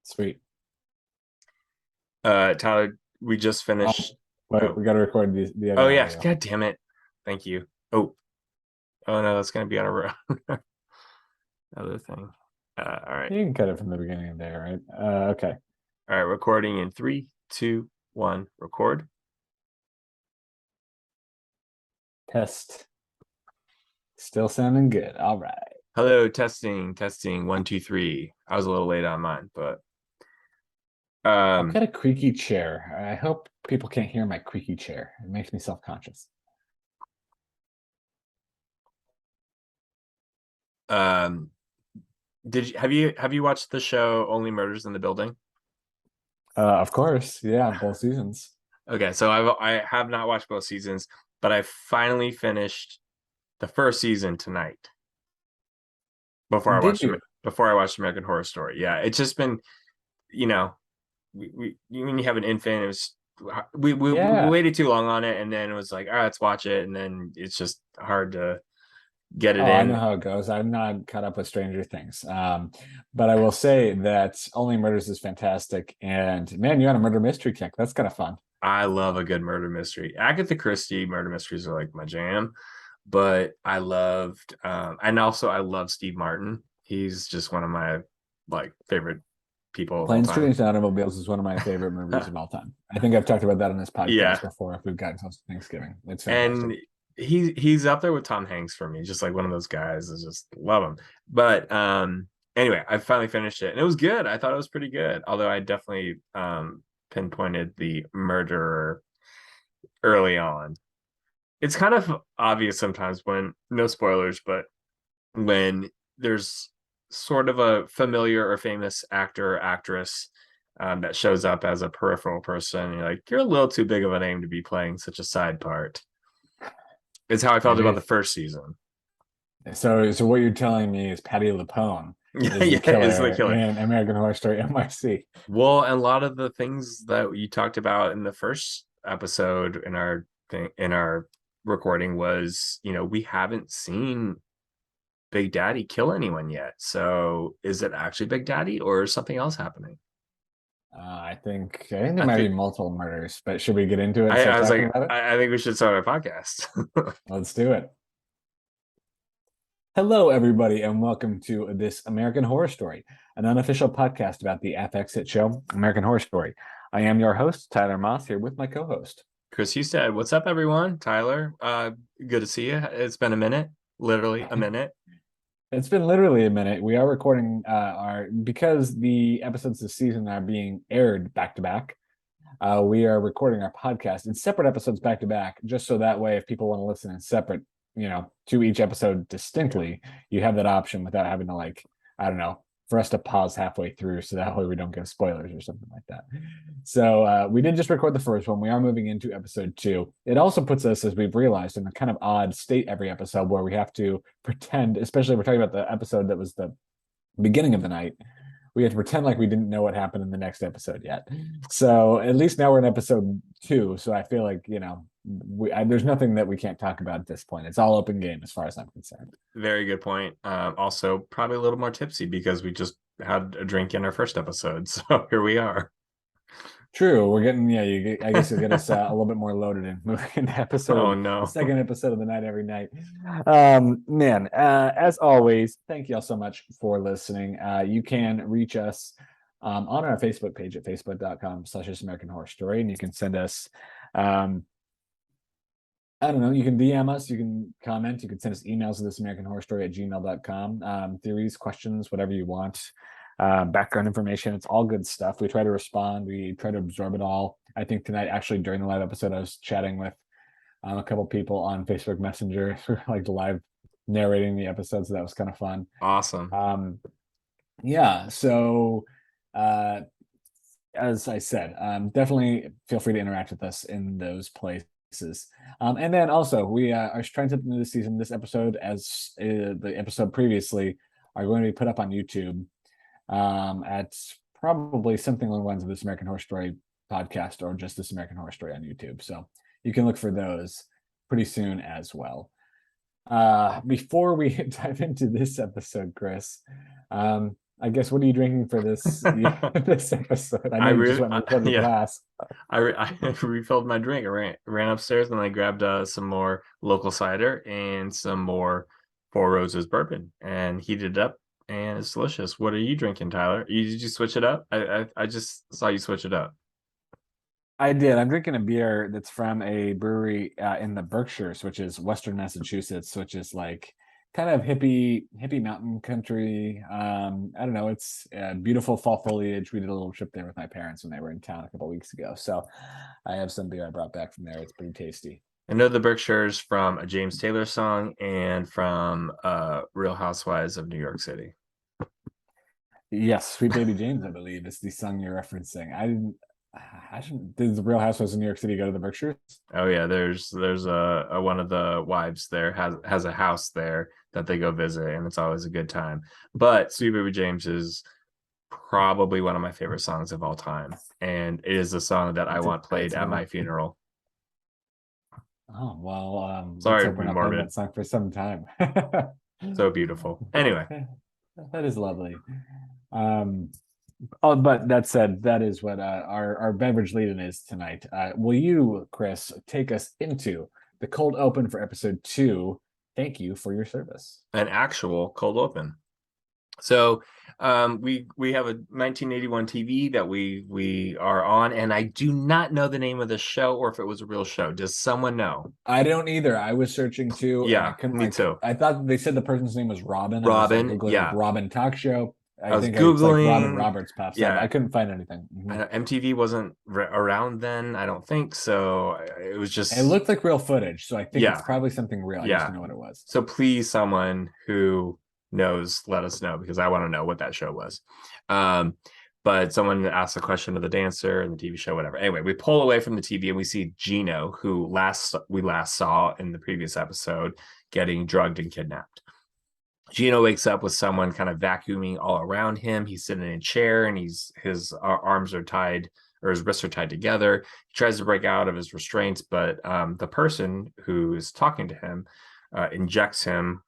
Sweet. Tyler, we just finished. Wait, Oh, we got to record the oh other yeah. audio. God damn it. Thank you. Oh no, that's gonna be on a other thing. All right. You can cut it from the beginning there, right? Okay. All right. Recording in three, two, one. Record. Test. Still sounding good. All right. Hello, testing, testing. One, two, three. I was a little late on mine, but I've um, got a creaky chair. I hope people can't hear my creaky chair. It makes me self-conscious. um, have you watched the show Only Murders in the Building? Of course. Yeah, both seasons. Okay, so I have not watched both seasons, but I finally finished the first season tonight before I Did watched you? before I watched American Horror Story. Yeah, it's just been, you know, when you have an infant, it was we Yeah. waited too long on it, and then it was like, all right, let's watch it, and then it's just hard to get it Oh, I know in. how it goes. I'm not caught up with Stranger Things. But I will say that Only Murders is fantastic. And man, you had a murder mystery kick. That's kind of fun. I love a good murder mystery. Agatha Christie murder mysteries are like my jam, but I loved and also I love Steve Martin. He's just one of my like favorite people of all Planes, time. Trains, and Automobiles is one of my favorite movies of all time. I think I've talked about that on this podcast Yeah, before if we've gotten close to Thanksgiving. It's fantastic. and he's up there with Tom Hanks for me, just like one of those guys. I just love him. But anyway, I finally finished it, and it was good. I thought it was pretty good, although I definitely pinpointed the murderer early on. It's kind of obvious sometimes when, no spoilers, but when there's sort of a familiar or famous actor or actress that shows up as a peripheral person, you're like, you're a little too big of a name to be playing such a side part. It's how I felt about Maybe. the first season. So what you're telling me is Patty LuPone Yeah, is the yeah, is the killer killer. in American Horror Story NYC. Well, and a lot of the things that you talked about in the first episode in our recording was, we haven't seen Big Daddy kill anyone yet. So is it actually Big Daddy or is something else happening? I think there I might be think multiple murders, but should we get into it and start I was talking like, about it? I think we should start our podcast. Let's do it. Hello, everybody, and welcome to This American Horror Story, an unofficial podcast about the FX hit show American Horror Story. I am your host, Tyler Moss, here with my co-host. Chris, you said, what's up, everyone? Tyler, good to see you. It's been a minute, literally a minute. It's been literally a minute. We are recording our because the episodes this season are being aired back to back. We are recording our podcast in separate episodes back to back, just so that way, if people want to listen in separate, to each episode distinctly, you have that option without having to I don't know, for us to pause halfway through, so that way we don't give spoilers or something like that. So we did just record the first one. We are moving into episode 2. It also puts us, as we've realized, in a kind of odd state every episode where we have to pretend, especially if we're talking about the episode that was the beginning of the night, we have to pretend like we didn't know what happened in the next episode yet. So at least now we're in episode 2. So I feel like, there's nothing that we can't talk about at this point. It's all open game as far as I'm concerned. Very good point. Also, probably a little more tipsy because we just had a drink in our first episode. So here we are. True. We're getting, yeah, I guess you'll get us a little bit more loaded in moving into Oh the no. second episode of the night every night. Man, as always, thank you all so much for listening. You can reach us on our Facebook page at facebook.com/This American Horror Story, and you can send us, I don't know, you can DM us, you can comment, you can send us emails to thisamericanhorrorstory@gmail.com. Theories, questions, whatever you want. Background information, it's all good stuff. We try to respond, we try to absorb it all. I think tonight, actually, during the live episode, I was chatting with a couple people on Facebook Messenger, like live narrating the episode, so that was kind of fun. Awesome. Yeah, so as I said, definitely feel free to interact with us in those places. And then also, we are trying something new this season. This episode, as the episode previously, are going to be put up on YouTube at probably something along the lines of This American Horror Story podcast or just This American Horror Story on YouTube. So you can look for those pretty soon as well. Before we dive into this episode, Kris, I guess what are you drinking for this this episode? I know I you just really, went and refilled your yeah, glass. I refilled my drink. I ran upstairs and I grabbed some more local cider and some more Four Roses bourbon and heated it up, and it's delicious. What are you drinking, Tyler? Did you switch it up? I just saw you switch it up. I did. I'm drinking a beer that's from a brewery in the Berkshires, which is Western Massachusetts, which is like kind of hippie mountain country. I don't know. It's beautiful fall foliage. We did a little trip there with my parents when they were in town a couple weeks ago. So I have some beer I brought back from there. It's pretty tasty. I know the Berkshires from a James Taylor song and from Real Housewives of New York City. Yes, Sweet Baby James, I believe, is the song you're referencing. I didn't. I shouldn't. Did the Real Housewives of New York City go to the Berkshires? Oh yeah, there's a one of the wives there has a house there that they go visit, and it's always a good time. But Sweet Baby James is probably one of my favorite songs of all time, and it is a song that I It's a want great played at my song. funeral. Oh well, let's Sorry to hope we're be not playing morbid. that song for some time. So beautiful. Anyway, That is lovely. Um, oh, but that said, that is what our beverage lead-in is tonight. Will you, Kris, take us into the cold open for episode 2? Thank you for your service. an actual cold open. So we have a 1981 TV that we are on, and I do not know the name of the show or if it was a real show. Does someone know? I don't either. I was searching too, and I Yeah, couldn't me like. too. I thought they said the person's name was Robin. I was like Robin, googling like yeah. Robin talk show. I I was think it's like Robin Googling, Roberts pops up. I yeah. couldn't find anything. MTV wasn't around then, I don't think. So it was It just, looked like real footage, so I think it's yeah, probably something real. I just yeah. don't know what it was. So please, someone who knows, let us know because I want to know what that show was. Um, but someone asked a question of the dancer and the TV show, whatever. Anyway, we pull away from the TV and we see Gino, who we last saw in the previous episode, getting drugged and kidnapped. Gino wakes up with someone kind of vacuuming all around him. He's sitting in a chair and his arms are tied, or his wrists are tied together. He tries to break out of his restraints, but the person who is talking to him injects him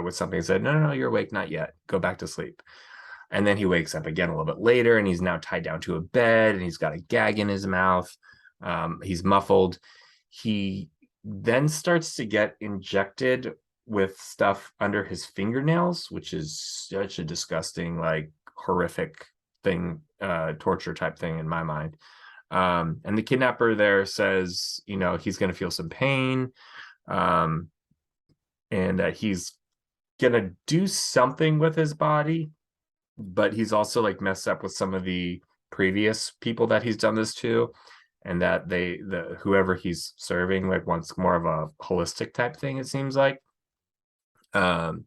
with something and said, no, you're awake, not yet. Go back to sleep. And then he wakes up again a little bit later and he's now tied down to a bed and he's got a gag in his mouth. He's muffled. He then starts to get injected with stuff under his fingernails, which is such a disgusting, like horrific thing, torture type thing in my mind. And the kidnapper there says, he's going to feel some pain. And he's going to do something with his body, but he's also like messed up with some of the previous people that he's done this to. And that whoever he's serving like wants more of a holistic type thing, it seems like. And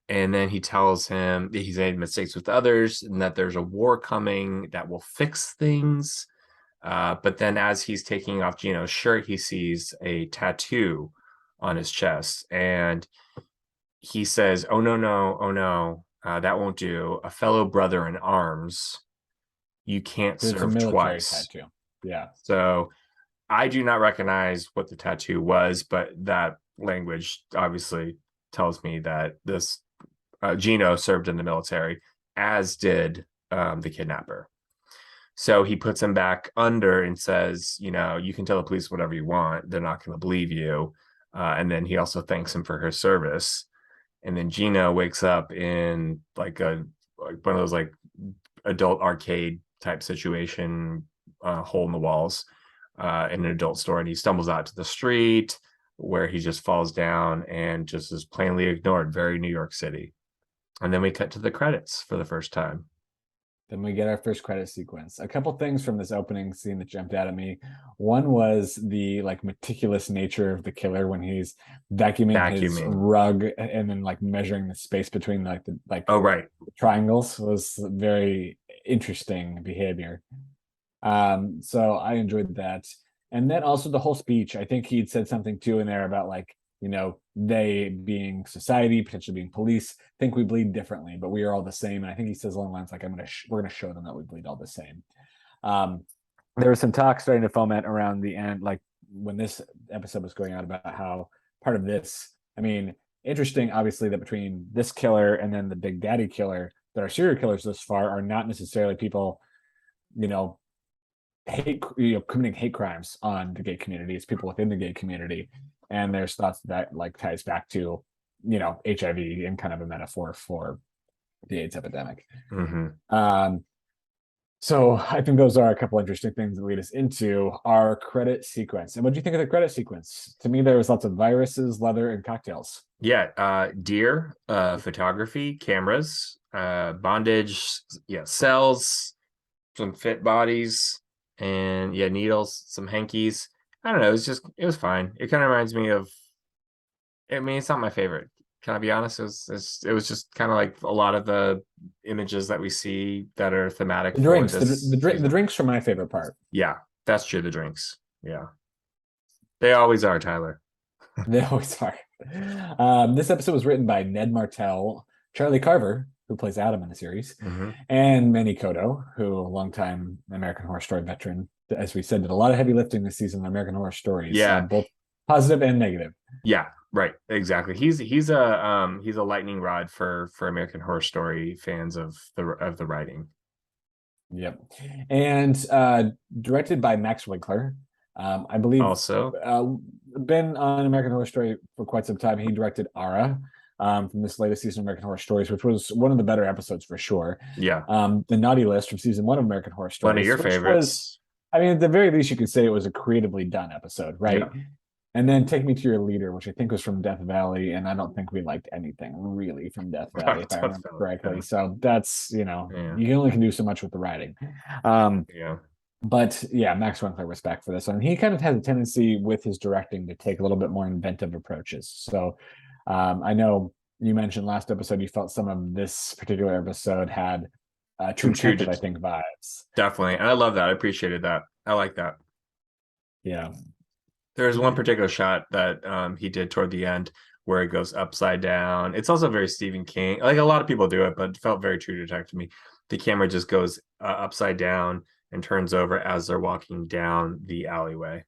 then he tells him that he's made mistakes with others and that there's a war coming that will fix things. But then as he's taking off Gino's shirt, he sees a tattoo on his chest. And he says, oh, no, that won't do. A fellow brother in arms. You can't It's a serve military twice. tattoo. Yeah. So I do not recognize what the tattoo was, but that language obviously tells me that this Gino served in the military, as did the kidnapper. So he puts him back under and says, you can tell the police whatever you want. They're not going to believe you. And then he also thanks him for his service. And then Gino wakes up in like one of those like adult arcade type situation, hole in the walls in an adult store, and he stumbles out to the street where he just falls down and just is plainly ignored. Very New York City. And then we cut to the credits for the first time. Then we get our first credit sequence. A couple things from this opening scene that jumped out at me. One was the like meticulous nature of the killer when he's vacuuming his rug and then like measuring the space between the oh right triangles was very interesting behavior. So I enjoyed that. And then also the whole speech. I think he'd said something too in there about like, they being society, potentially being police, think we bleed differently, but we are all the same. And I think he says along the lines like, we're gonna show them that we bleed all the same. There was some talk starting to foment around the end, like when this episode was going on, about how part of this, I mean, interesting, obviously, that between this killer and then the Big Daddy killer, that are serial killers thus far are not necessarily people, you know, committing hate crimes on the gay community. It's people within the gay community, and there's thoughts that like ties back to, HIV and kind of a metaphor for the AIDS epidemic. So I think those are a couple interesting things that lead us into our credit sequence. And what do you think of the credit sequence? To me, there was lots of viruses, leather, and cocktails. Yeah, deer, photography, cameras, bondage, cells, some fit bodies, and needles, some hankies. I don't know. It was fine. It kind of reminds me of. I mean, it's not my favorite. Can I be honest? It was just kind of like a lot of the images that we see that are thematic. The drinks, the drinks are my favorite part. Yeah, that's true. The drinks. Yeah, they always are, Tyler. They always are. This episode was written by Ned Martell, Charlie Carver, who plays Adam in the series, and Manny Coto, who a longtime American Horror Story veteran, as we said, did a lot of heavy lifting this season in American Horror Stories. Yeah, both positive and negative. Yeah, right. Exactly. He's a lightning rod for American Horror Story fans of the writing. Yep. And directed by Max Winkler. I believe also been on American Horror Story for quite some time. He directed Ara from this latest season of American Horror Stories, which was one of the better episodes for sure. Yeah. The Naughty List from season 1 of American Horror Stories. One of your favorites. I mean, at the very least, you could say it was a creatively done episode, right? Yeah. And then Take Me to Your Leader, which I think was from Death Valley, and I don't think we liked anything really from Death Valley, if I remember correctly. Yeah. So that's, you only can do so much with the writing. But yeah, Max Winkler, respect for this one. He kind of has a tendency with his directing to take a little bit more inventive approaches. So I know you mentioned last episode you felt some of this particular episode had True Detective, I think, vibes. Definitely. And I love that. I appreciated that. I like that. Yeah. There's one particular shot that he did toward the end where it goes upside down. It's also very Stephen King. Like a lot of people do it, but it felt very True Detective to me. The camera just goes upside down and turns over as they're walking down the alleyway.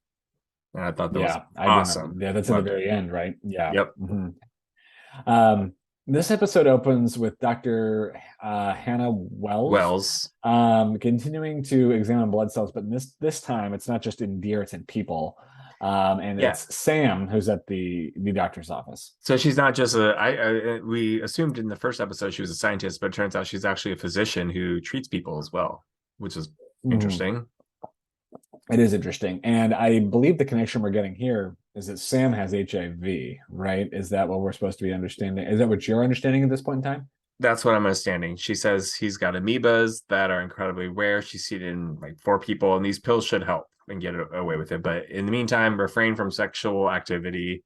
And I thought that was awesome. Yeah, that's at the very end, right? Yeah. Yep. This episode opens with Dr. Hannah Wells continuing to examine blood cells, but this time it's not just in deer, it's in people. It's Sam who's at the doctor's office. So she's not just we assumed in the first episode she was a scientist, but it turns out she's actually a physician who treats people as well, which is interesting. It is interesting. And I believe the connection we're getting here is that Sam has HIV, right? Is that what we're supposed to be understanding? Is that what you're understanding at this point in time? That's what I'm understanding. She says he's got amoebas that are incredibly rare. She's seen it in like 4 people, and these pills should help and get away with it. But in the meantime, refrain from sexual activity,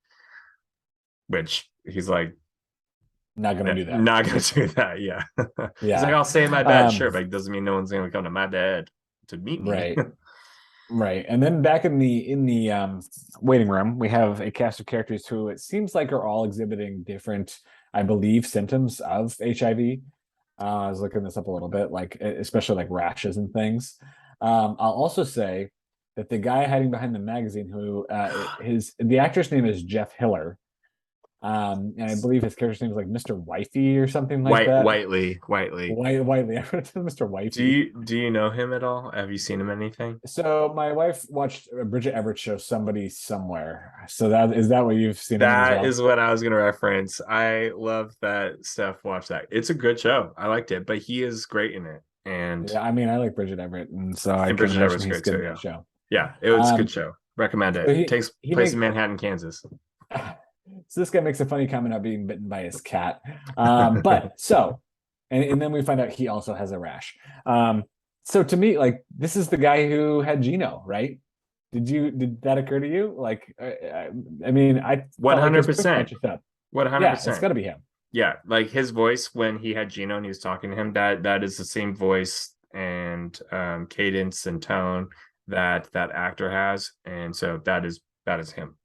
which he's like, not going to do that. Not going to do that. Yeah. He's like, I'll stay in my bed, sure, but it doesn't mean no one's going to come to my bed to meet me. Right. Right. And then back in the waiting room, we have a cast of characters who it seems like are all exhibiting different, I believe, symptoms of HIV. I was looking this up a little bit, like especially like rashes and things. I'll also say that the guy hiding behind the magazine, who the actor's name is Jeff Hiller. And I believe his character's name is like Mr. Wifey or something like that. Whiteley. Whiteley. I heard it Mr. Wifey. Do you know him at all? Have you seen him anything? So my wife watched Bridget Everett's show Somebody Somewhere. So that is that what you've seen? That is what I was going to reference. I love that Steph watched that. It's a good show. I liked it, but he is great in it. And yeah, I mean, I like Bridget Everett, and so I Bridget Everett's great too. Yeah. Show. Yeah, it was a good show. Recommend it. It takes place in Manhattan, Kansas. So this guy makes a funny comment about being bitten by his cat. And then we find out he also has a rash. So to me, like, this is the guy who had Gino, right? Did that occur to you? Like, I mean, I 100%. 100%. Yeah, it's got to be him. Yeah, like his voice when he had Gino and he was talking to him, that is the same voice and cadence and tone that actor has, and so that is him.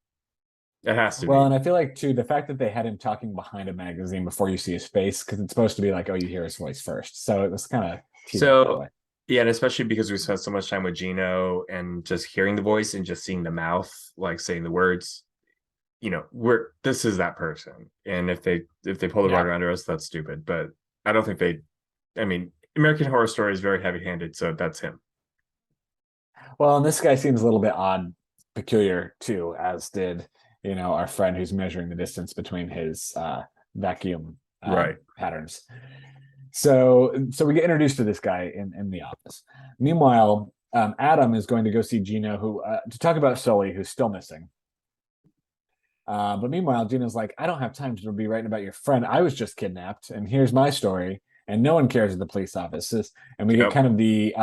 It has to be. And I feel like too the fact that they had him talking behind a magazine before you see his face, because it's supposed to be like, oh, you hear his voice first. So it was kind of yeah, and especially because we spent so much time with Gino and just hearing the voice and just seeing the mouth, like saying the words, this is that person. And if they pull the rug under us, that's stupid. But I don't think they I mean, American Horror Story is very heavy-handed, so that's him. Well, and this guy seems a little bit odd, peculiar too, as did, our friend who's measuring the distance between his vacuum Right. patterns. So we get introduced to this guy in the office. Meanwhile, Adam is going to go see Gino, who to talk about Sully, who's still missing. But meanwhile, Gino's like, I don't have time to be writing about your friend. I was just kidnapped, and here's my story. And no one cares at the police offices. And we get Yep. kind of the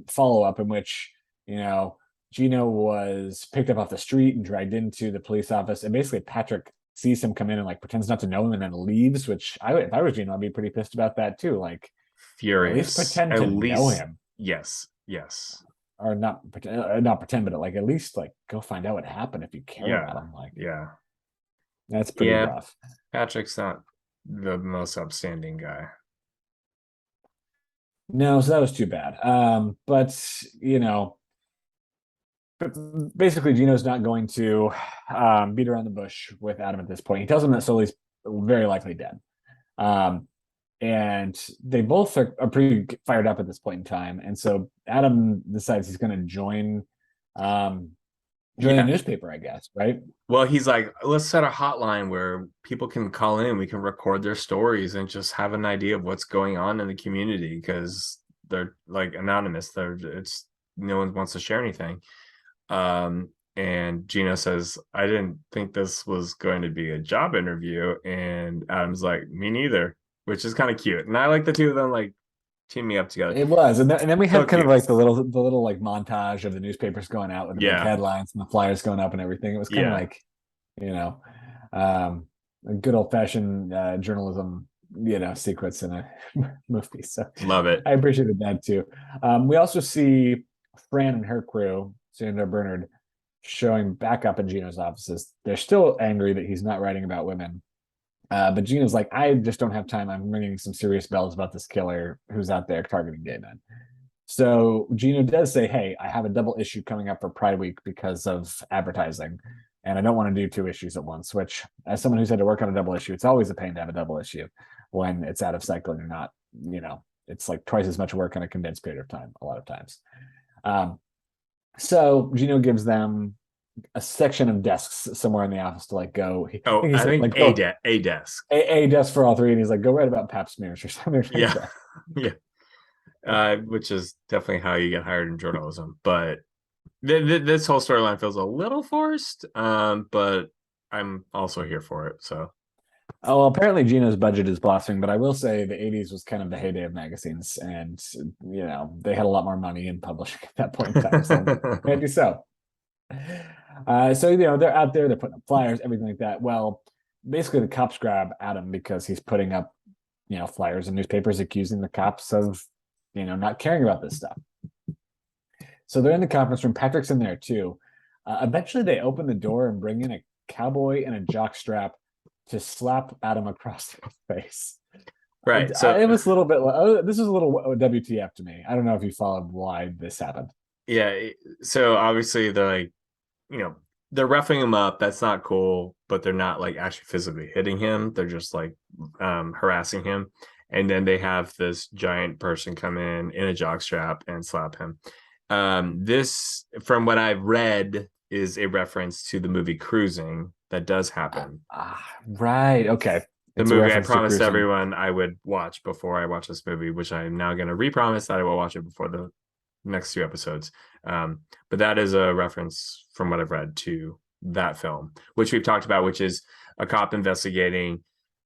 follow up in which, you know, Gino was picked up off the street and dragged into the police office. And basically, Patrick sees him come in and like pretends not to know him and then leaves, which if I was Gino, I'd be pretty pissed about that too. Like, at least Furious. pretend At to know least, him. yes. Yes. Or not pretend, but like at least like go find out what happened if you care Yeah. about him. Like, Yeah. that's pretty Yeah. rough. Patrick's not the most upstanding guy. No, so that was too bad. But basically, Gino's not going to beat around the bush with Adam at this point. He tells him that Sully's very likely dead. Um, and they both are pretty fired up at this point in time. And so Adam decides he's going to join the Yeah. newspaper, I guess, right? Well, he's like, let's set a hotline where people can call in, we can record their stories and just have an idea of what's going on in the community because they're like anonymous. It's no one wants to share anything. And Gino says, I didn't think this was going to be a job interview. And Adam's like, me neither, which is kind of cute. And I like the two of them like teaming up together. It was, and then we So have kind of cute. like the little like montage of the newspapers going out with the big Yeah. headlines and the flyers going up and everything. It was kind of Yeah. like, a good old fashioned journalism, sequence in a movie. So Love it. I appreciated that too. We also see Fran and her crew, Sandra Bernard, showing back up in Gino's offices. They're still angry that he's not writing about women. But Gina's like, I just don't have time. I'm ringing some serious bells about this killer who's out there targeting gay men. So Gino does say, hey, I have a double issue coming up for Pride Week because of advertising. And I don't want to do two issues at once, which, as someone who's had to work on a double issue, it's always a pain to have a double issue when it's out of cycle and you're not, it's like twice as much work in a condensed period of time, a lot of times. So Gino gives them a section of desks somewhere in the office to like go. I think like, a desk. a desk for all three, and he's like, go write about pap smears or something. Like Yeah. that. Yeah. Which is definitely how you get hired in journalism. But this whole storyline feels a little forced. But I'm also here for it. So Oh, well, apparently Gino's budget is blossoming, but I will say the 80s was kind of the heyday of magazines, and they had a lot more money in publishing at that point in time. So maybe so. So they're out there, they're putting up flyers, everything like that. Well, basically the cops grab Adam because he's putting up flyers in newspapers accusing the cops of not caring about this stuff. So they're in the conference room. Patrick's in there too. Eventually they open the door and bring in a cowboy and a jockstrap to slap Adam across the face. right. So it was a little bit this is a little WTF to me. I don't know if you followed why this happened. yeah. So obviously they're like, they're roughing him up. That's not cool, but they're not like actually physically hitting him. They're just like harassing him. And then they have this giant person come in a jockstrap and slap him. This, from what I've read, is a reference to the movie Cruising that does happen. Right. Okay. The movie I promised everyone I would watch before I watch this movie, which I am now going to repromise that I will watch it before the next two episodes. But that is a reference from what I've read to that film, which we've talked about, which is a cop investigating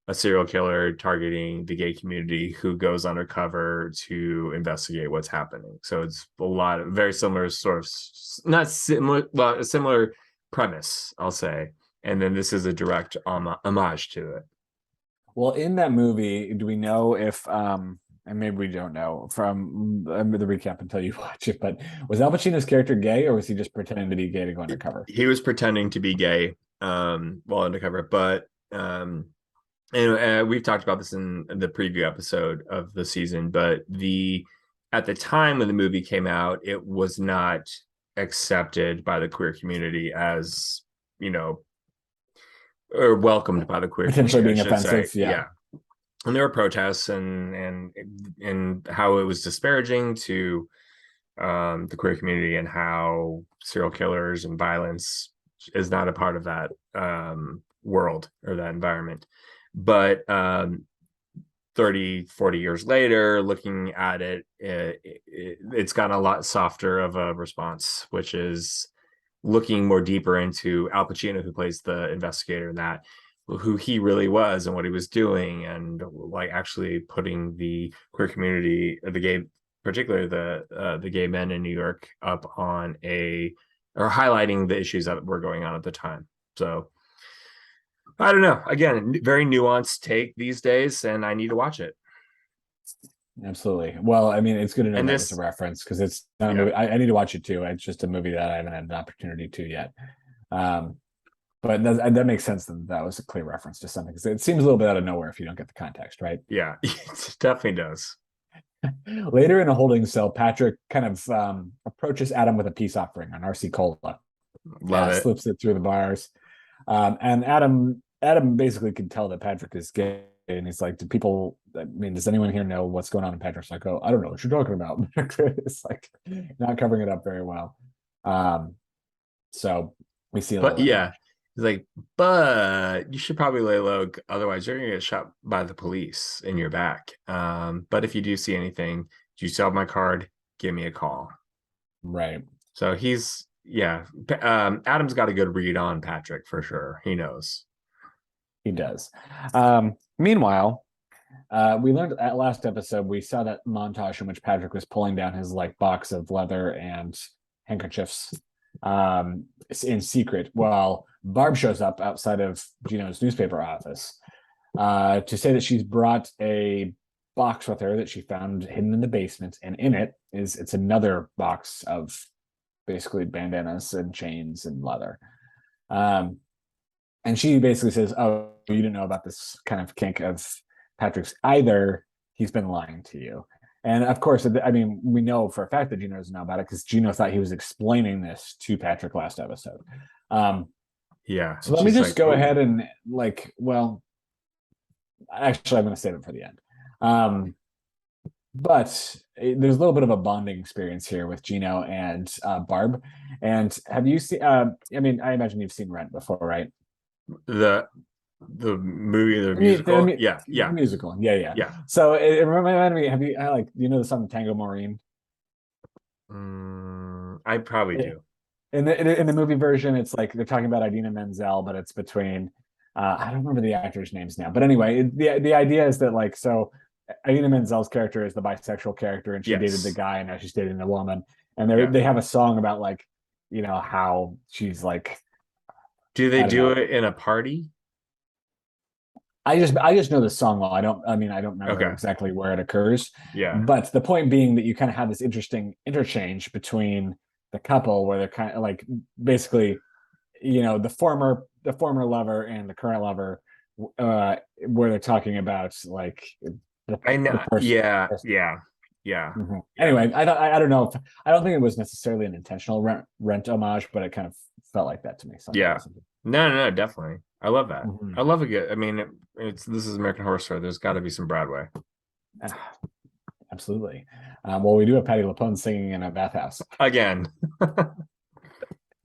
a serial killer targeting the gay community who goes undercover to investigate what's happening. So it's a lot of very similar sort of, not similar, well, a similar premise, I'll say. And then this is a direct homage to it. Well, in that movie, do we know if and maybe we don't know from the recap until you watch it, but was Al Pacino's character gay or was he just pretending to be gay to go undercover? He was pretending to be gay while undercover, but and we've talked about this in the preview episode of the season, but at the time when the movie came out, it was not accepted by the queer community as, or welcomed by the queer potentially community, being offensive. Yeah. and there were protests and how it was disparaging to the queer community, and how serial killers and violence is not a part of that world or that environment. But 30, 40 years later, looking at it's gotten a lot softer of a response, which is looking more deeper into Al Pacino, who plays the investigator in that, who he really was and what he was doing, and like actually putting the queer community, the gay, particularly the gay men in New York, up on or highlighting the issues that were going on at the time. So I don't know. Again, very nuanced take these days, and I need to watch it. Absolutely. Well, I mean, it's good to know And that this, was a reference, because it's not a movie. I need to watch it too. It's just a movie that I haven't had an opportunity to yet. But that makes sense that was a clear reference to something, because it seems a little bit out of nowhere if you don't get the context, right? yeah, it definitely does. Later in a holding cell, Patrick kind of approaches Adam with a peace offering on RC Cola. Love it. Slips it through the bars. And Adam basically can tell that Patrick is gay. And he's like, does anyone here know what's going on? And Patrick's like, oh, I don't know what you're talking about. It's like not covering it up very well. So we see a But little. yeah, he's like, but you should probably lay low, otherwise you're gonna get shot by the police in your back. But if you do see anything, you still have my card, give me a call. Right. So Adam's got a good read on Patrick for sure. He knows. He does. Meanwhile, we learned at last episode, we saw that montage in which Patrick was pulling down his like box of leather and handkerchiefs in secret, while Barb shows up outside of Gino's newspaper office to say that she's brought a box with her that she found hidden in the basement, and in it's another box of basically bandanas and chains and leather. And she basically says, oh, you didn't know about this kind of kink of Patrick's either. He's been lying to you. And of course, I mean, we know for a fact that Gino doesn't know about it, because Gino thought he was explaining this to Patrick last episode. Yeah. So let me just go ahead and actually, I'm going to save it for the end. But there's a little bit of a bonding experience here with Gino and Barb. And have you seen, I mean, I imagine you've seen Rent before, right? The movie, the musical. Yeah. The musical. Yeah. So it reminded me, do you know the song Tango Maureen? I probably do. In the movie version, it's like they're talking about Idina Menzel, but it's between I don't remember the actors' names now. But anyway, the idea is that like, so Idina Menzel's character is the bisexual character, and she dated the guy, and now she's dating the woman. And they have a song about like, how she's like. Do they do it in a party? I just know the song well. I don't remember exactly where it occurs. Yeah. But the point being that you kind of have this interesting interchange between the couple, where they're kind of like basically, the former lover and the current lover, where they're talking about like I know. Yeah. Mm-hmm. Anyway, I don't know if I don't think it was necessarily an intentional rent homage, but it kind of felt like that to me. Yeah. No, definitely. I love that. Mm-hmm. I love a good. I mean, this is American Horror Story. There's got to be some Broadway. Absolutely. Well, we do have Patti LuPone singing in a bathhouse again.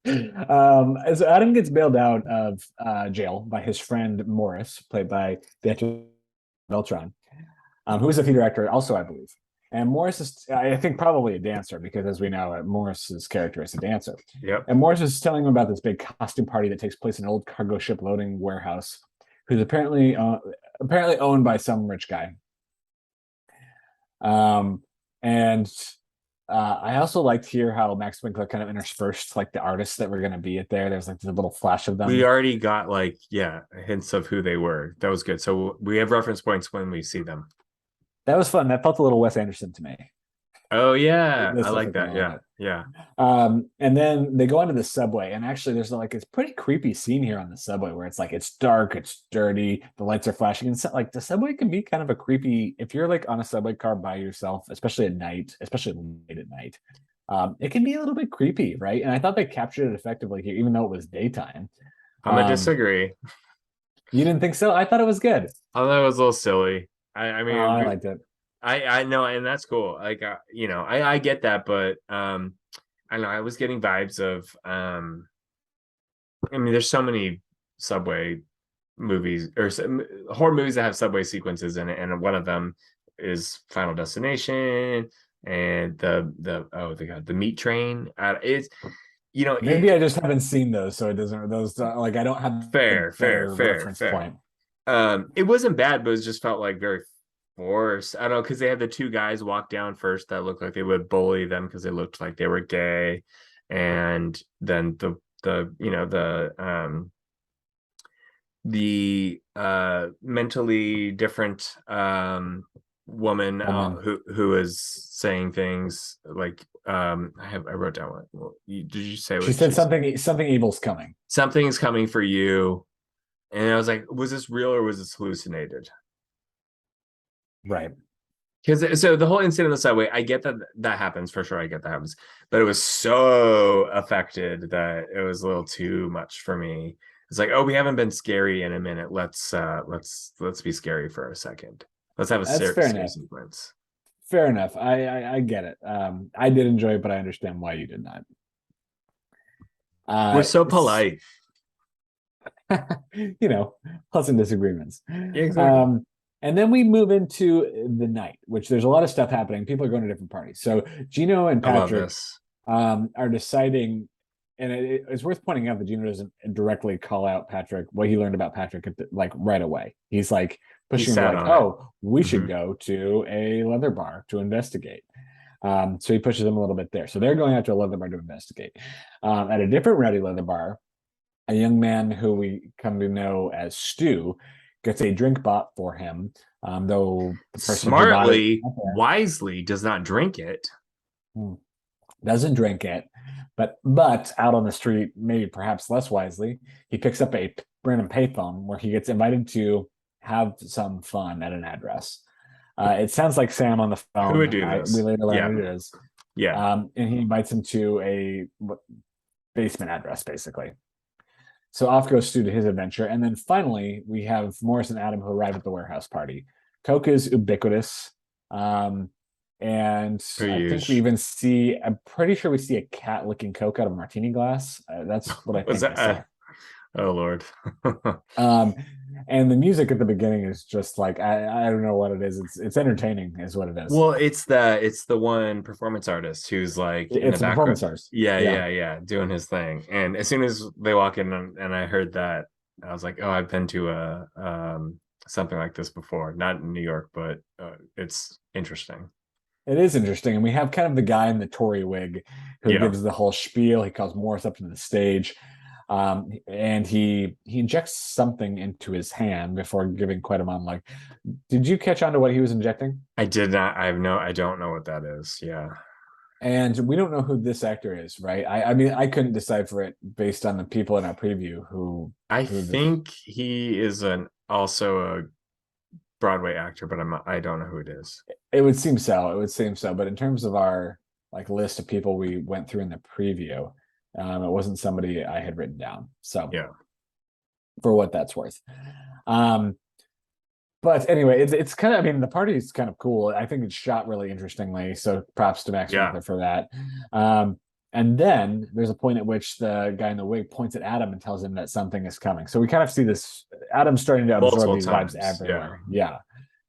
So Adam gets bailed out of jail by his friend Morris, played by the actor Beltran, who is a theater actor also, I believe. And Morris is, I think, probably a dancer, because as we know, Morris's character is a dancer. Yep. And Morris is telling him about this big costume party that takes place in an old cargo ship loading warehouse, who's apparently owned by some rich guy. And I also liked here how Max Winkler kind of interspersed like the artists that were going to be there. There's like a little flash of them. We already got like hints of who they were. That was good. So we have reference points when we see them. That was fun. That felt a little Wes Anderson to me. Oh yeah, I like that. Yeah. And then they go onto the subway, and actually, there's like it's pretty creepy scene here on the subway where it's like it's dark, it's dirty, the lights are flashing, and so, like the subway can be kind of a creepy if you're like on a subway car by yourself, especially at night, especially late at night. It can be a little bit creepy, right? And I thought they captured it effectively here, even though it was daytime. I'm gonna disagree. You didn't think so? I thought it was good. I thought it was a little silly. I Oh, mean, I liked it. I know, and that's cool. Like, I get that, but I don't know. I was getting vibes of I mean, there's so many subway movies or horror movies that have subway sequences in it, and one of them is Final Destination and the meat train. It's Maybe I just haven't seen those, so it doesn't those like I don't have the better reference fair. point. It wasn't bad, but it just felt like very forced. I don't know, because they had the two guys walk down first that looked like they would bully them because they looked like they were gay, and then the mentally different woman Woman. who is saying things like I wrote down did you say She what said she said? something evil's coming. Something's coming for you. And I was like, was this real or was this hallucinated? Right. Because so the whole incident on the subway, I get that that happens for sure. I get that happens, but it was so affected that it was a little too much for me. It's like, oh, we haven't been scary in a minute. Let's be scary for a second. Let's have a That's fair scary enough. sequence. Fair enough. I get it. I did enjoy it, but I understand why you did not. We're Uh, so polite. pleasant disagreements. Yeah, exactly. And then we move into the night, which there's a lot of stuff happening. People are going to different parties. So Gino and I love Patrick this. are deciding, and it's worth pointing out that Gino doesn't directly call out Patrick what he learned about Patrick like right away. He's like He pushing him to sat like, on it. oh, we should Mhm. go to a leather bar to investigate. So he pushes them a little bit there. So they're going out to a leather bar to investigate. At a different rowdy leather bar, a young man who we come to know as Stu gets a drink bought for him, though the person who bought it Smartly, wisely does not drink it. doesn't drink it, but out on the street, maybe perhaps less wisely, he picks up a random payphone where he gets invited to have some fun at an address. It sounds like Sam on the Who would phone. do We this? later Yeah, learn it is. yeah. And he invites him to a basement address, basically. So off goes Stu to his adventure. And then finally, we have Morris and Adam who arrive at the warehouse party. Coke is ubiquitous. And Per I think we use. even see, I'm pretty sure we see a cat licking Coke out of a martini glass. That's what I Was think I saw. that? Oh Lord. Um, and the music at the beginning is just like, I don't know what it is. It's entertaining, is what it is. Well, it's the one performance artist who's like in the It's a performance background. artist. Yeah, Yeah. yeah, yeah, doing his thing. And as soon as they walk in and I heard that, I was like, oh, I've been to a something like this before. Not in New York, but it's interesting. It is interesting. And we have kind of the guy in the Tory wig who Yeah. gives the whole spiel. He calls Morris up to the stage. And he injects something into his hand before giving quite a monologue. Did you catch on to what he was injecting? I did not. I don't know what that is. Yeah. And we don't know who this actor is, right? I mean, I couldn't decipher it based on the people in our preview I who this. think he is an also a Broadway actor, but I don't know who it is. It would seem so. It would seem so. But in terms of our like list of people we went through in the preview, it wasn't somebody I had written down. So Yeah. for what that's worth. Um, but anyway, it's kind of, I mean, the party is kind of cool. I think it's shot really interestingly. So props to Max Yeah. Winkler for that. And then there's a point at which the guy in the wig points at Adam and tells him that something is coming. So we kind of see this Adam's starting to absorb Multiple these vibes times. Yeah. everywhere. Yeah.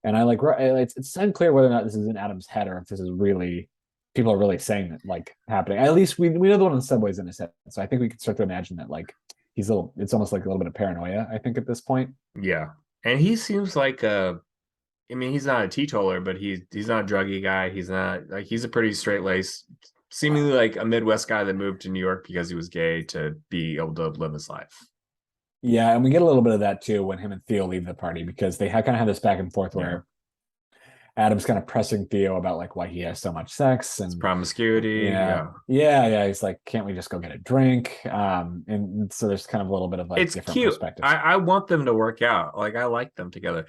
And I like it's unclear whether or not this is in Adam's head or if this is really people are really saying that like happening. At least we know the one on the subway's in his head. So I think we can start to imagine that like he's a little it's almost like a little bit of paranoia, I think, at this point. Yeah. And he seems like I mean, he's not a teetotaler, but he's not a druggy guy. He's not like he's a pretty straight laced, seemingly like a Midwest guy that moved to New York because he was gay to be able to live his life. Yeah, and we get a little bit of that too when him and Theo leave the party because they kind of have this back and forth Yeah. where Adam's kind of pressing Theo about like why he has so much sex It's and promiscuity. yeah. He's like, can't we just go get a drink? And so there's kind of a little bit of like It's different cute. perspectives. I want them to work out. Like I like them together.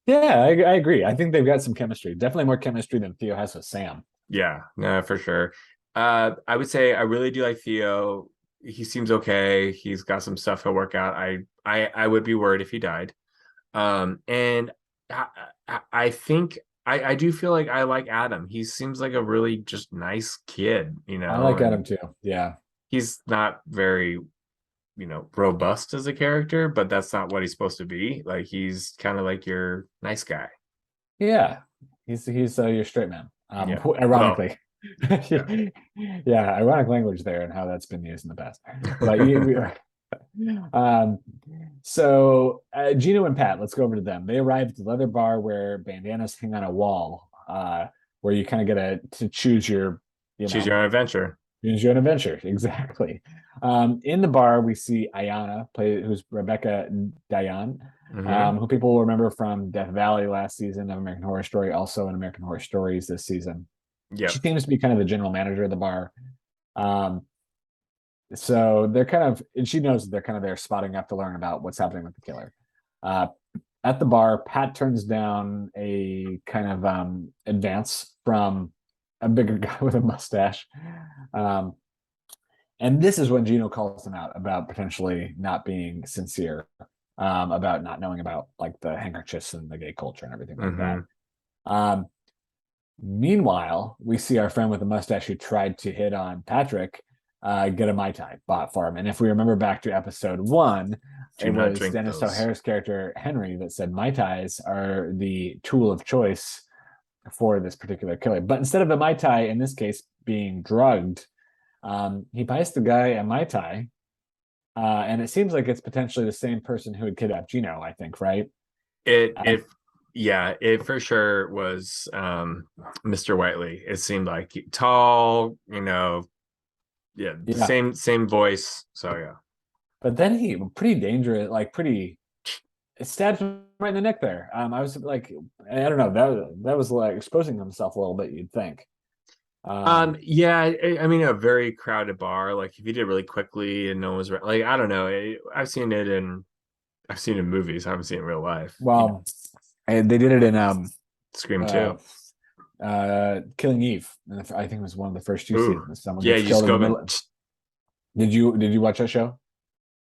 Yeah, I agree. I think they've got some chemistry. Definitely more chemistry than Theo has with Sam. Yeah, no, for sure. I would say I really do like Theo. He seems okay. He's got some stuff he'll work out. I would be worried if he died. And I think I do feel like I like Adam. He seems like a really just nice kid, I like Adam and too. Yeah. he's not very, robust as a character, but that's not what he's supposed to be. Like he's kind of like your nice guy. Yeah. He's your straight man. Yeah. Well, Ironically. yeah. Yeah, ironic language there and how that's been used in the past. But um so Gino and Pat, let's go over to them. They arrive at the leather bar where bandanas hang on a wall, where you kind of get to choose your, Choose your own adventure. choose your own adventure. Exactly. In the bar, we see Ayana, who's Rebecca Dayan, Hmm. who people will remember from Death Valley last season of American Horror Story, also in American Horror Stories this season. She Yep. seems to be kind of the general manager of the bar. Um, so they're kind of, and she knows that they're kind of there spotting up to learn about what's happening with the killer. Uh, at the bar, Pat turns down a kind of advance from a bigger guy with a mustache. Um, and this is when Gino calls him out about potentially not being sincere, about not knowing about like the handkerchiefs and the gay culture and everything like that. Hmm. Um, Meanwhile, we see our friend with the mustache who tried to hit on Patrick get a Mai Tai bought for him. And if we remember back to episode 1, Do it not was drink Dennis those. O'Hare's character, Henry, that said Mai Tais are the tool of choice for this particular killer. But instead of the Mai Tai, in this case, being drugged, he buys the guy a Mai Tai. And it seems like it's potentially the same person who had kidnapped Gino, I think, right? It Uh, if Yeah, it for sure was Mr. Whiteley. It seemed like tall, yeah, the yeah. same voice. So yeah. But then he pretty dangerous, like pretty it stabbed him right in the neck there. I was like, I don't know, that was like exposing himself a little bit, you'd think. Um, Yeah, I mean a very crowded bar. Like if you did it really quickly and no one was like, I don't know. I've seen it in movies. I haven't seen it in real life. well, and they did it in Scream uh, 2. Killing Eve. I think it was one of the first 2 Ooh, seasons. Someone yeah, gets you just killed in go the up and middle. Did you watch that show?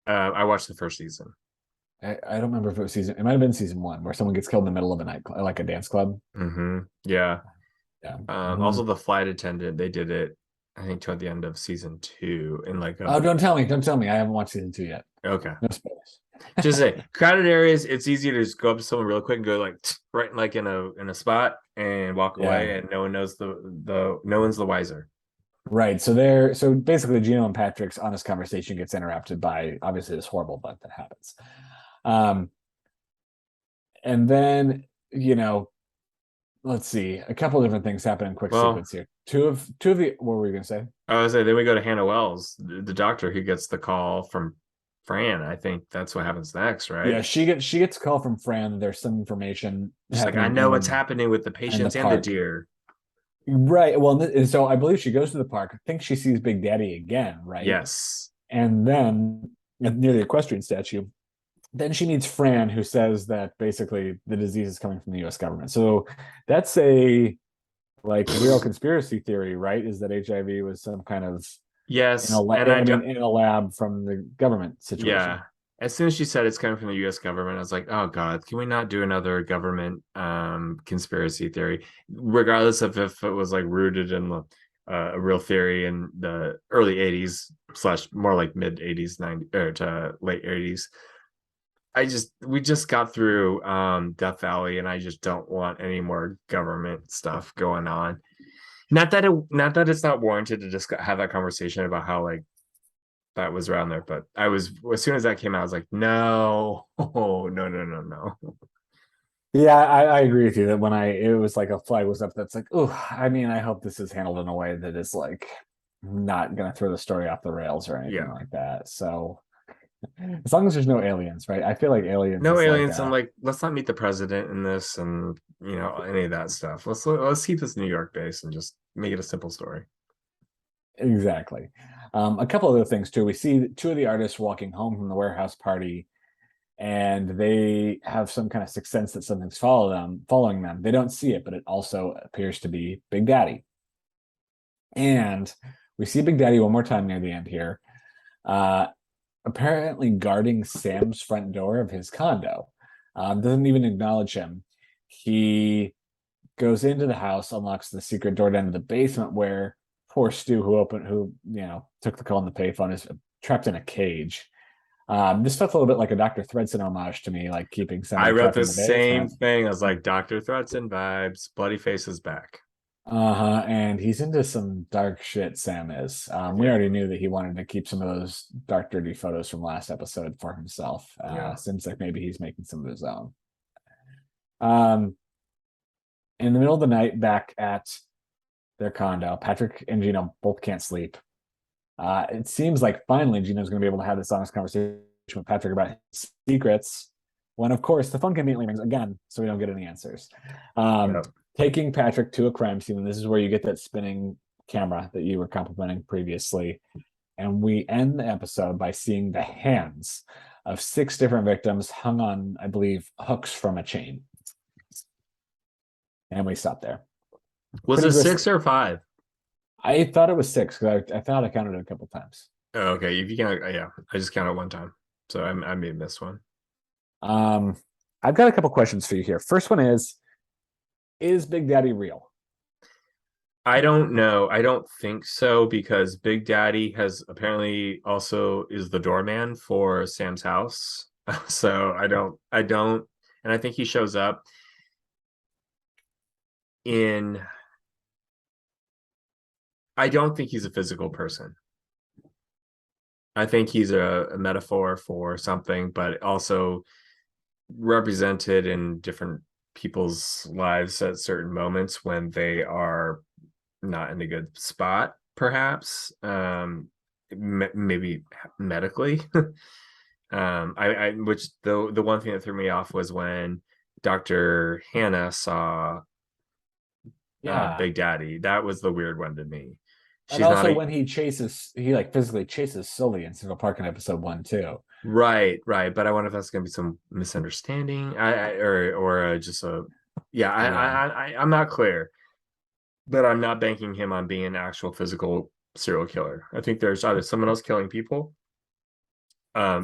I watched the first season. I don't remember if it was it might have been season 1 where someone gets killed in the middle of a night, like a dance club. Yeah. Yeah. Also the flight attendant, they did it, I think, toward the end of season 2 in like Oh, a don't tell me. I haven't watched season 2 yet. okay. No spoilers. Just say crowded areas, it's easy to just go up to someone real quick and go like right like in a spot and walk Yeah. away, and no one knows no one's the wiser. Right. So basically Gino and Patrick's honest conversation gets interrupted by obviously this horrible event that happens. Um, and then, you know, let's see, a couple different things happen in quick Well, sequence here. Two of the what were you gonna say? I was say then we go to Hannah Wells, the doctor who gets the call from Fran. I think that's what happens next, Yeah, right? she gets a call from Fran that there's some information She's like, I happening know what's happening with the in the patients and the park. deer. Right. Well, and so I believe she goes to the park. I think she sees Big Daddy again, right? Yes. And then near the equestrian statue, then she meets Fran, who says that basically the disease is coming from the U.S. government. So that's a like real conspiracy theory, right? Is that HIV was some kind of Yes, and I mean, in a lab from the government yeah. situation. As soon as she said it's coming from the US government, I was like, oh God, can we not do another government conspiracy theory? Regardless of if it was like rooted in a real theory in the early 80s slash more like mid 80s, 90 or to late 80s. We just got through Death Valley, and I just don't want any more government stuff going on. Not that it's not warranted to just have that conversation about how like that was around there. But I was as soon as that came out, I was like, no, oh, no, no, no, no. Yeah, I agree with you that when it was like a flag was up, that's like, oh, I mean, I hope this is handled in a way that is like not gonna throw the story off the rails or anything Yeah, like that. So as long as there's no aliens, right? I feel like aliens no is like aliens. I'm like, let's not meet the president in this, and any of that stuff. Let's keep this New York base and just make it a simple story. exactly. A couple other things too. We see 2 of the artists walking home from the warehouse party, and they have some kind of sixth sense that something's following them. They don't see it, but it also appears to be Big Daddy. And we see Big Daddy one more time near the end here, uh, apparently guarding Sam's front door of his condo. Doesn't even acknowledge him. He goes into the house, unlocks the secret door down to the basement where poor Stu, who took the call on the payphone, is trapped in a cage. This felt a little bit like a Dr. Thredson homage to me, like keeping I somebody wrote trapped the in the same basement. thing. I was like, Dr. Threatzen vibes, bloody face is back. Uh-huh. And he's into some dark shit, Sam is. We Yeah. already knew that he wanted to keep some of those dark, dirty photos from last episode for himself. Yeah. Seems like maybe he's making some of his own. Um, in the middle of the night, back at their condo, Patrick and Gino both can't sleep. It seems like finally Gino's going to be able to have this honest conversation with Patrick about his secrets. When, of course, the phone conveniently rings again, so we don't get any answers. Yep. Taking Patrick to a crime scene, and this is where you get that spinning camera that you were complimenting previously. And we end the episode by seeing the hands of 6 different victims hung on, I believe, hooks from a chain. And we stop there. Was Pretty it grisly. 6 or 5? I thought it was 6 because I thought I counted it a couple times. Oh, okay. If you count, yeah, I just counted one time, so I may have missed one. I've got a couple questions for you here. First one is Big Daddy real? I don't know. I don't think so because Big Daddy has apparently also is the doorman for Sam's house. So I don't, and I think he shows up in. I don't think he's a physical person. I think he's a metaphor for something, but also represented in different people's lives at certain moments when they are not in a good spot, perhaps. Maybe medically. I which the one thing that threw me off was when Dr. Hannah saw Big Daddy. That was the weird one to me. And She's not also a, when he like physically chases Sully in Central Park in episode 1 too. right, but I wonder if that's gonna be some misunderstanding. Or just a yeah. I'm not clear, but I'm not banking him on being an actual physical serial killer. I think there's either someone else killing people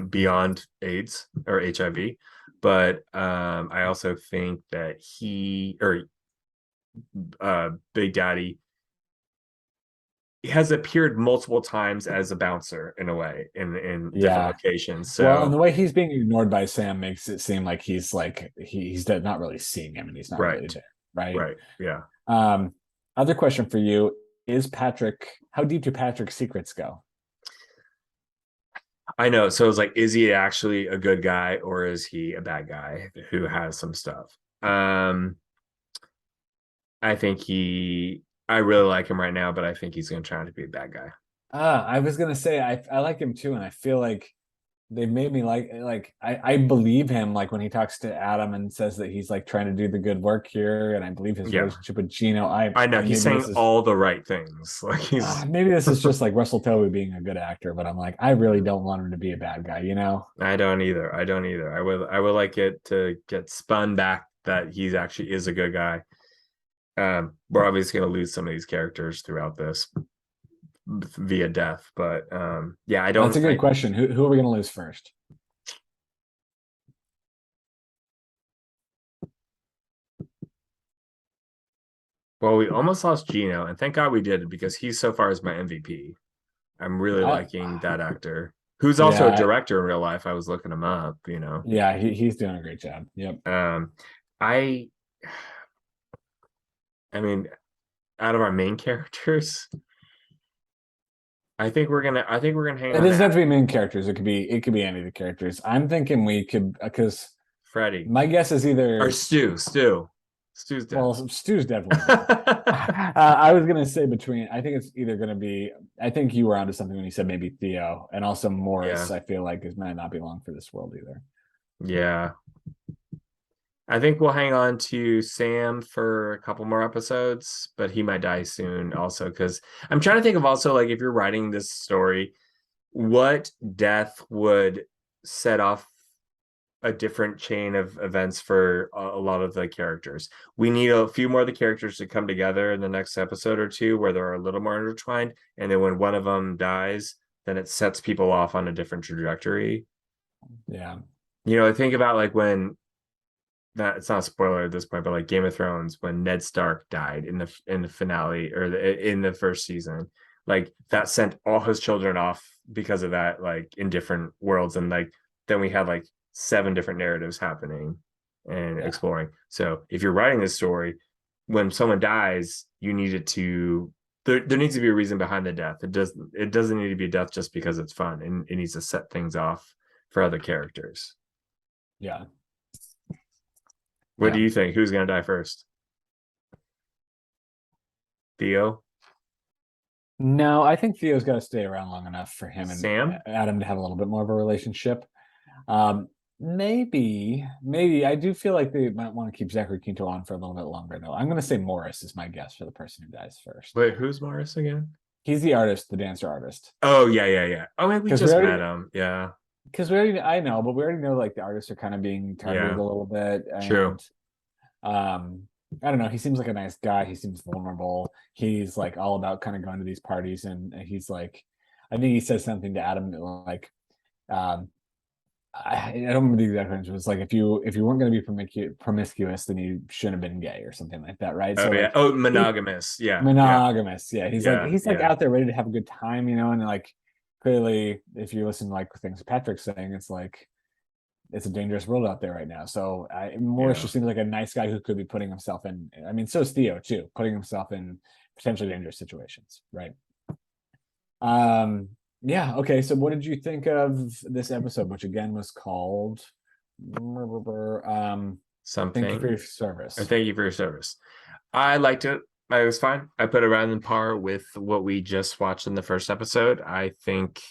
beyond AIDS or HIV, but I also think that Big Daddy has appeared multiple times as a bouncer in a way in different locations. So well, and the way he's being ignored by Sam makes it seem like he's not really seeing him and he's not really there, right? Yeah. Other question for you is how deep do Patrick's secrets go? I know. So it's like, is he actually a good guy or is he a bad guy who has some stuff? I think I really like him right now, but I think he's going to try to be a bad guy. I was gonna say I like him too, and I feel like they made me I believe him like when he talks to Adam and says that he's like trying to do the good work here, and I believe his relationship with Gino. I know he's saying all the right things. Like maybe this is just like Russell Tovey being a good actor, but I'm like I really don't want him to be a bad guy, you know? I don't either. I would like it to get spun back that he actually is a good guy. We're obviously going to lose some of these characters throughout this via death, but yeah, I don't. That's a good question. Who are we going to lose first? Well, we almost lost Gino, and thank God we did because he so far is my MVP. I'm really liking that actor, who's also a director in real life. I was looking him up, you know. Yeah, he's doing a great job. Yep. I mean, out of our main characters, I think we're gonna hang on. It doesn't have to be main characters. It could be any of the characters. I'm thinking we could because Freddie. My guess is either or Stu. Stu's dead. Well, Stu's definitely dead. I was gonna say between. I think it's either gonna be. I think you were onto something when you said maybe Theo, and also Morris. I feel like might not be long for this world either. Yeah. I think we'll hang on to Sam for a couple more episodes, but he might die soon also because I'm trying to think of also like if you're writing this story, what death would set off a different chain of events for a lot of the characters. We need a few more of the characters to come together in the next episode or two where they're a little more intertwined. And then when one of them dies, then it sets people off on a different trajectory. Yeah. You know, think about like when that it's not a spoiler at this point, but like Game of Thrones, when Ned Stark died in the finale or in the first season, like that sent all his children off because of that, like in different worlds, and like then we had like 7 different narratives happening and Yeah. exploring. So if you're writing this story, when someone dies, you need it to there needs to be a reason behind the death. It doesn't need to be death just because it's fun, and it needs to set things off for other characters. Yeah. What Yeah. do you think? Who's gonna die first? Theo? No, I think Theo's got to stay around long enough for him and Sam? Adam to have a little bit more of a relationship. Maybe I do feel like they might want to keep Zachary Quinto on for a little bit longer, though. I'm going to say Morris is my guess for the person who dies first. Wait, who's Morris again? He's the artist, the dancer artist. Oh yeah. Oh man, we 'Cause we just already- met him. Yeah. Because we already, I know, but we already know like the artists are kind of being targeted Yeah. a little bit, True. and I don't know. He seems like a nice guy. He seems vulnerable. He's like all about kind of going to these parties, and he's like, I think he says something to Adam like, um, I don't remember the exact words. It was like if you weren't going to be promiscuous, then you shouldn't have been gay or something like that, right? Oh So yeah. like Oh, monogamous. Yeah. monogamous, yeah. He's Yeah. like Yeah. out there ready to have a good time, and like clearly, if you listen to like things Patrick's saying, it's like it's a dangerous world out there right now. So Morris Yeah. just seems like a nice guy who could be putting himself in. I mean, so is Theo too, putting himself in potentially dangerous situations, right? Yeah, okay. So what did you think of this episode, which again was called Thank you for Something. your Or service. thank you for your service. I liked it. It was fine. I put it around in par with what we just watched in the first episode. I think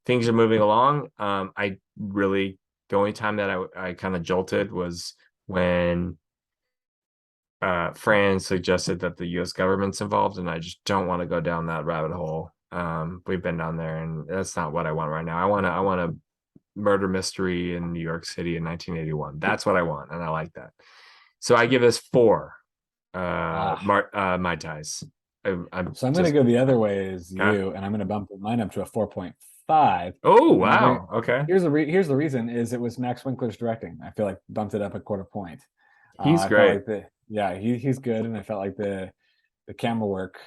things are moving along. I really the only time that I kind of jolted was when Fran suggested that the U.S. government's involved, and I just don't want to go down that rabbit hole. We've been down there, and that's not what I want right now. I want a murder mystery in New York City in 1981. That's what I want, and I like that. So I give this 4 Mai Tais. So I'm going to go the other way as you, and I'm going to bump mine up to a 4.5. Oh wow! Okay, here's the reason is it was Max Winkler's directing. I feel like bumped it up a quarter point. he's I great. felt like he's good, and I felt like the camera work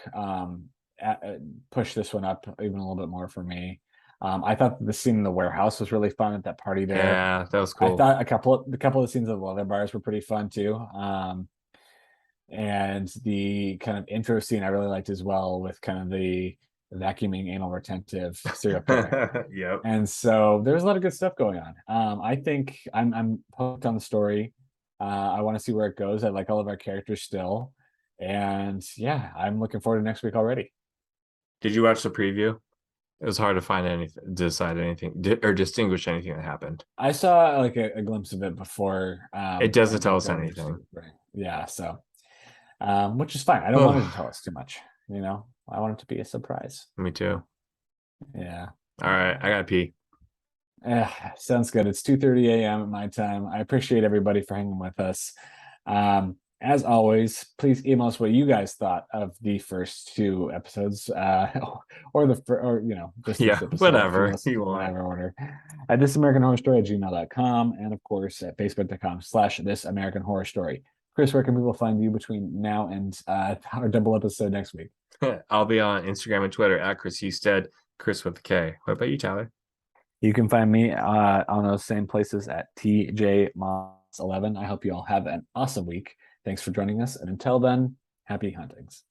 pushed this one up even a little bit more for me. I thought the scene in the warehouse was really fun at that party there. Yeah, that was I cool. thought a couple of scenes of the leather bars were pretty fun too. And the kind of intro scene I really liked as well, with kind of the vacuuming anal retentive serial killer. Yep. And so there's a lot of good stuff going on. I think I'm hooked on the story. I want to see where it goes. I like all of our characters still, and yeah, I'm looking forward to next week already. Did you watch the preview? It was hard to find anything, decide anything, or distinguish anything that happened. I saw like a glimpse of it before. It doesn't tell us anything. Yeah, so which is fine. I don't want it to tell us too much. I want it to be a surprise. Me too. Yeah. All right, I gotta pee. Sounds good. It's 2:30 a.m. at my time. I appreciate everybody for hanging with us. As always, please email us what you guys thought of the first 2 episodes, or just Yeah, this episode, whatever you want. whatever order. At thisamericanhorrorstory@gmail.com, and of course at facebook.com/thisamericanhorrorstory. Kris, where can people find you between now and our double episode next week? I'll be on Instagram and Twitter at Kris Husted, Kris with a K. What about you, Tyler? You can find me on those same places at TJMoss11. I hope you all have an awesome week. Thanks for joining us. And until then, happy huntings.